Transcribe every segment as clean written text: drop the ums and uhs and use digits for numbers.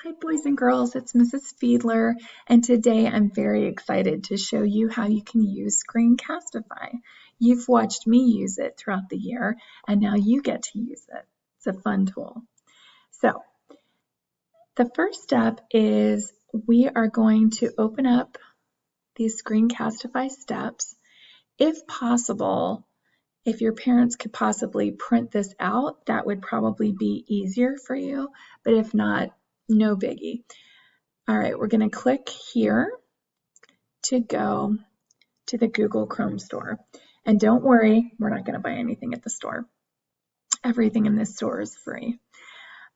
Hi boys and girls, it's Mrs. Fiedler, and today I'm very excited to show you how you can use Screencastify. You've watched me use it throughout the year, and now you get to use it. It's a fun tool. So, the first step is we are going to open up these Screencastify steps. If possible, if your parents could possibly print this out, that would probably be easier for you, but if not, no biggie. All right, we're going to click here to go to the Google Chrome store. And don't worry, we're not going to buy anything at the store. Everything in this store is free.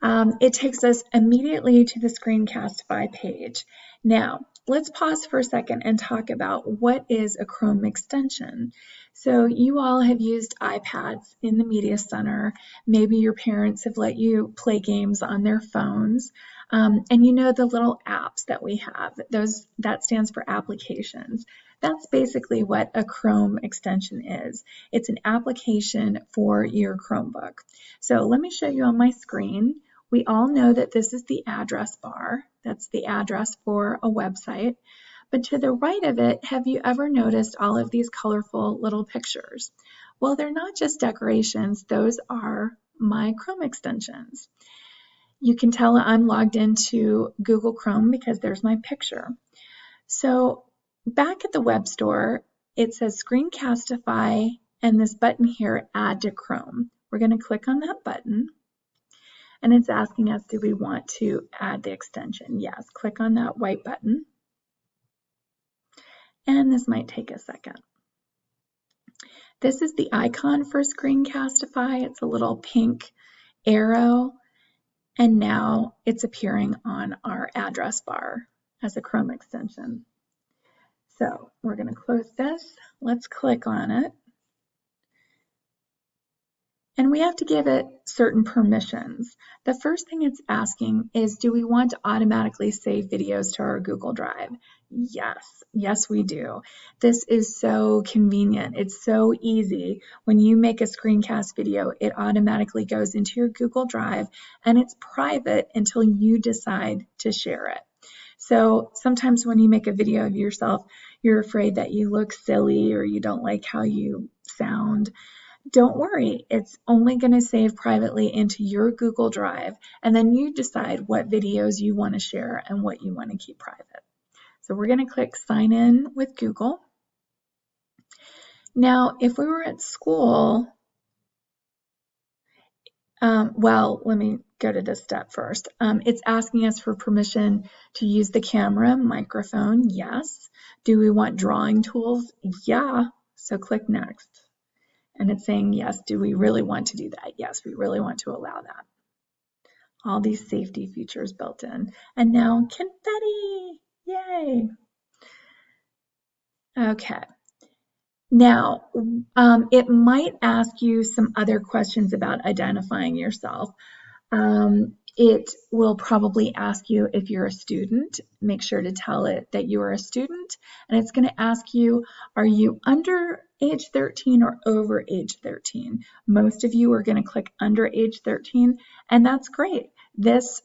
It takes us immediately to the Screencastify page. Now, let's pause for a second and talk about what is a Chrome extension. So you all have used iPads in the Media Center. Maybe your parents have let you play games on their phones. And you know the little apps that we have, that stands for applications. That's basically what a Chrome extension is. It's an application for your Chromebook. So let me show you on my screen. We all know that this is the address bar. That's the address for a website. But to the right of it, have you ever noticed all of these colorful little pictures? Well, they're not just decorations. Those are my Chrome extensions. You can tell I'm logged into Google Chrome because there's my picture. So back at the web store, it says Screencastify and this button here, Add to Chrome. We're going to click on that button. And it's asking us, do we want to add the extension? Yes, click on that white button. And this might take a second. This is the icon for Screencastify. It's a little pink arrow. And now it's appearing on our address bar as a Chrome extension. So we're going to close this. Let's click on it. And we have to give it certain permissions. The first thing it's asking is, do we want to automatically save videos to our Google Drive? Yes, we do. This is so convenient. It's so easy. When you make a screencast video, it automatically goes into your Google Drive and it's private until you decide to share it. So sometimes when you make a video of yourself, you're afraid that you look silly or you don't like how you sound. Don't worry, it's only going to save privately into your Google Drive, and then you decide what videos you want to share and what you want to keep private. So we're going to click Sign In with Google. Now, if we were at school, well, let me go to this step first. It's asking us for permission to use the camera, microphone, yes. Do we want drawing tools? Yeah, so click Next. And it's saying, yes, do we really want to do that? Yes, we really want to allow that. All these safety features built in. And now confetti, yay. Okay. Now, it might ask you some other questions about identifying yourself. It will probably ask you if you're a student. Make sure to tell it that you are a student. And it's going to ask you, are you under age 13 or over age 13? Most of you are going to click under age 13, and that's great. This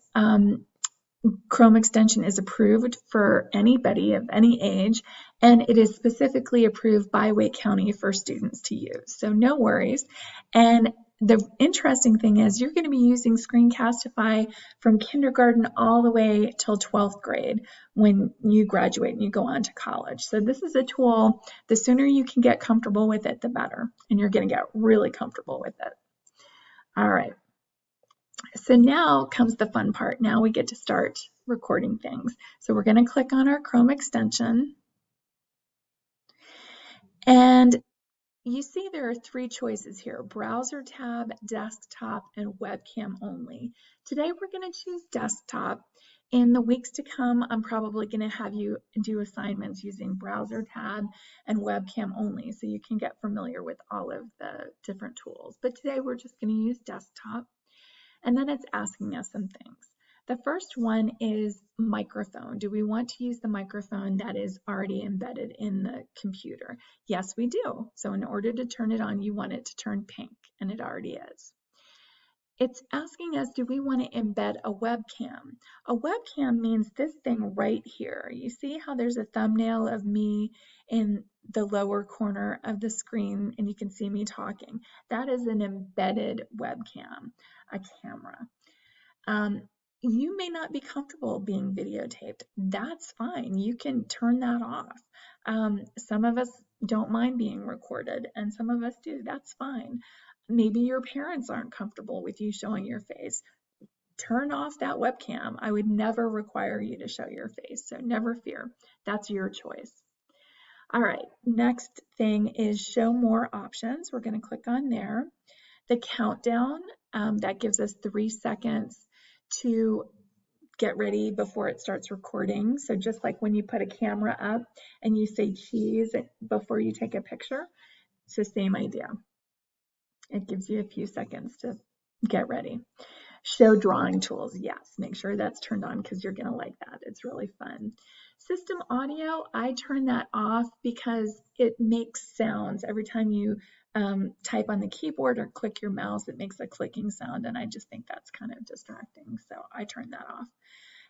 Chrome extension is approved for anybody of any age, and it is specifically approved by Wake County for students to use. So no worries. And the interesting thing is you're going to be using Screencastify from kindergarten all the way till 12th grade when you graduate and you go on to college. So this is a tool, the sooner you can get comfortable with it, the better. And you're going to get really comfortable with it. All right. So now comes the fun part. Now we get to start recording things. So we're going to click on our Chrome extension. And you see there are three choices here: browser tab, desktop, and webcam only. Today we're going to choose desktop. In the weeks to come, I'm probably going to have you do assignments using browser tab and webcam only so you can get familiar with all of the different tools. But today we're just going to use desktop. And then it's asking us some things. The first one is microphone. Do we want to use the microphone that is already embedded in the computer? Yes, we do. So in order to turn it on, you want it to turn pink, and it already is. It's asking us, do we want to embed a webcam? A webcam means this thing right here. You see how there's a thumbnail of me in the lower corner of the screen and you can see me talking. That is an embedded webcam, a camera. You may not be comfortable being videotaped. That's fine. You can turn that off. Some of us don't mind being recorded, and some of us do. That's fine. Maybe your parents aren't comfortable with you showing your face. Turn off that webcam. I would never require you to show your face, so never fear. That's your choice. All right, next thing is show more options. We're going to click on there. The countdown, that gives us 3 seconds to get ready before it starts recording. So just like when you put a camera up and you say cheese before you take a picture, it's the same idea. It gives you a few seconds to get ready. Show drawing tools. Yes, make sure that's turned on because you're going to like that. It's really fun. System audio, I turn that off because it makes sounds. Every time you type on the keyboard or click your mouse, it makes a clicking sound, and I just think that's kind of distracting, so I turn that off.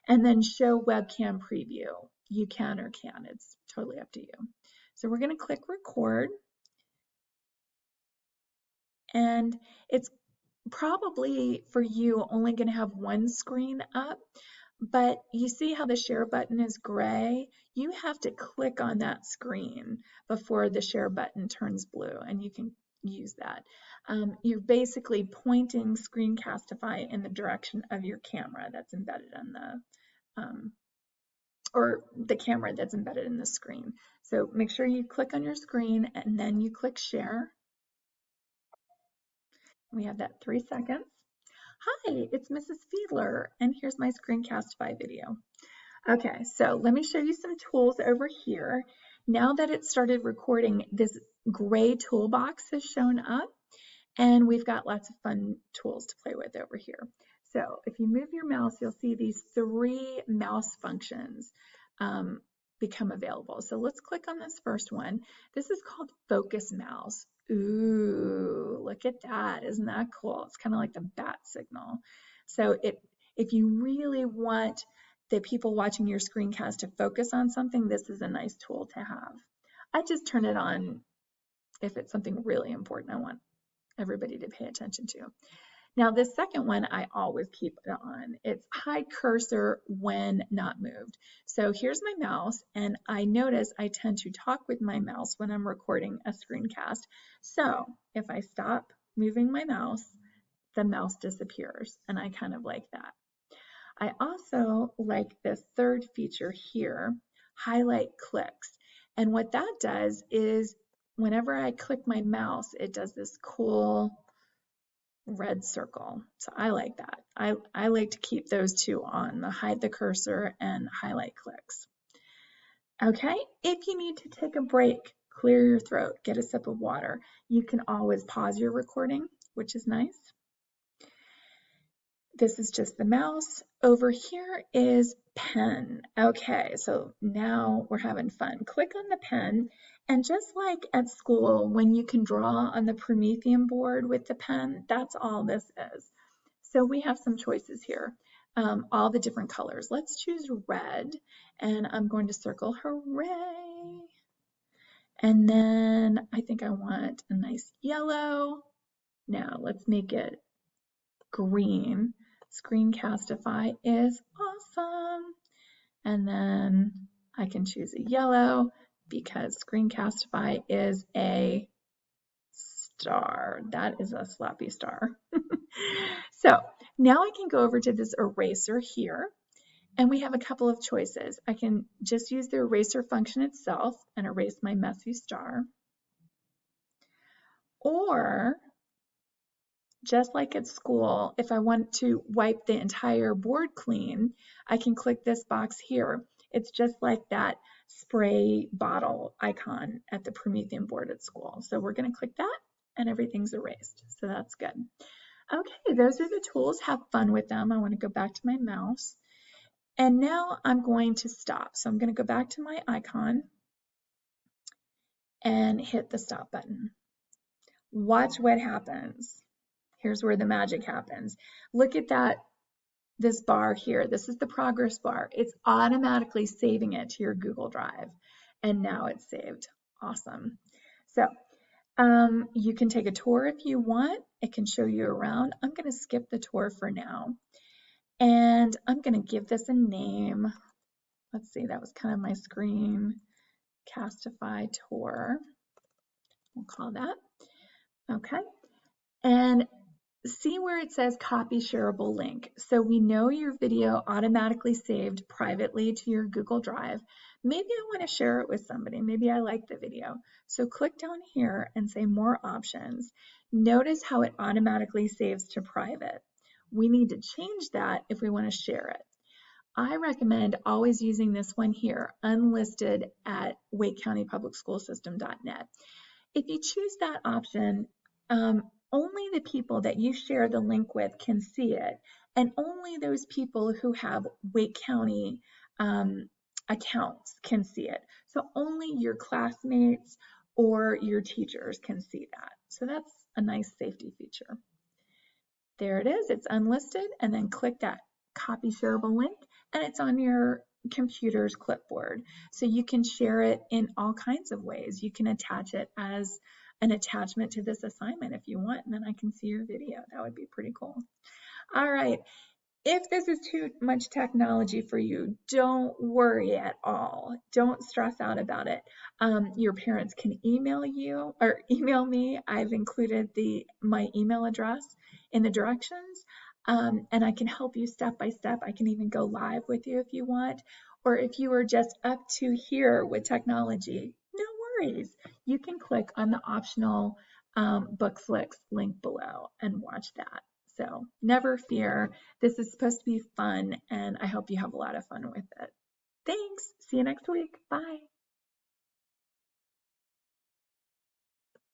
And then show webcam preview. You can or can't. It's totally up to you. So we're going to click record. And it's probably for you only going to have one screen up, but you see how the share button is gray? You have to click on that screen before the share button turns blue, and you can use that. You're basically pointing Screencastify in the direction of your camera that's embedded in or the camera that's embedded in the screen. So make sure you click on your screen and then you click share. We have that 3 seconds. Hi, it's Mrs. Fiedler, and here's my Screencastify video. Okay, so let me show you some tools over here. Now that it started recording, this gray toolbox has shown up, and we've got lots of fun tools to play with over here. So if you move your mouse, you'll see these 3 mouse functions become available. So let's click on this first one. This is called Focus Mouse. Ooh, look at that. Isn't that cool? It's kind of like the bat signal. So if you really want the people watching your screencast to focus on something, this is a nice tool to have. I just turn it on if it's something really important I want everybody to pay attention to. Now, this second one, I always keep it on. It's hide cursor when not moved. So here's my mouse, and I notice I tend to talk with my mouse when I'm recording a screencast. So if I stop moving my mouse, the mouse disappears, and I kind of like that. I also like this third feature here, highlight clicks. And what that does is whenever I click my mouse, it does this cool red circle. So I like that. I like to keep those two on, the hide the cursor and highlight clicks. Okay, if you need to take a break, clear your throat, get a sip of water, you can always pause your recording, which is nice. This is just the mouse. Over here is pen. Okay, so now we're having fun. Click on the pen, and just like at school, when you can draw on the Promethean board with the pen, that's all this is. So we have some choices here, all the different colors. Let's choose red, and I'm going to circle hooray. And then I think I want a nice yellow. Now let's make it green. Screencastify is awesome. And then I can choose a yellow because Screencastify is a star. That is a sloppy star. So now I can go over to this eraser here, and we have a couple of choices. I can just use the eraser function itself and erase my messy star. Or just like at school, if I want to wipe the entire board clean, I can click this box here. It's just like that spray bottle icon at the Promethean board at school. So we're going to click that and everything's erased. So that's good. Okay, those are the tools. Have fun with them. I want to go back to my mouse. And now I'm going to stop. So I'm going to go back to my icon and hit the stop button. Watch what happens. Here's where the magic happens. Look at this bar here. This is the progress bar. It's automatically saving it to your Google Drive. And now it's saved. Awesome. So you can take a tour if you want. It can show you around. I'm going to skip the tour for now. And I'm going to give this a name. Let's see, that was kind of my Screencastify tour. We'll call that. Okay. And see where it says copy shareable link. So we know your video automatically saved privately to your Google Drive. Maybe I want to share it with somebody. Maybe I like the video. So click down here and say more options. Notice how it automatically saves to private. We need to change that if we want to share it. I recommend always using this one here, unlisted at wakecountypublicschoolsystem.net. If you choose that option, only the people that you share the link with can see it, and only those people who have Wake County accounts can see it. So only your classmates or your teachers can see that. So that's a nice safety feature. There it is, it's unlisted, and then click that copy shareable link, and it's on your computer's clipboard. So you can share it in all kinds of ways. You can attach it as an attachment to this assignment if you want, and then I can see your video. That would be pretty cool. All right. If this is too much technology for you, don't worry at all. Don't stress out about it. Your parents can email you or email me. I've included my email address in the directions, and I can help you step by step. I can even go live with you if you want, or if you are just up to here with technology, no worries. You can click on the optional Bookflix link below and watch that. So never fear. This is supposed to be fun, and I hope you have a lot of fun with it. Thanks. See you next week. Bye.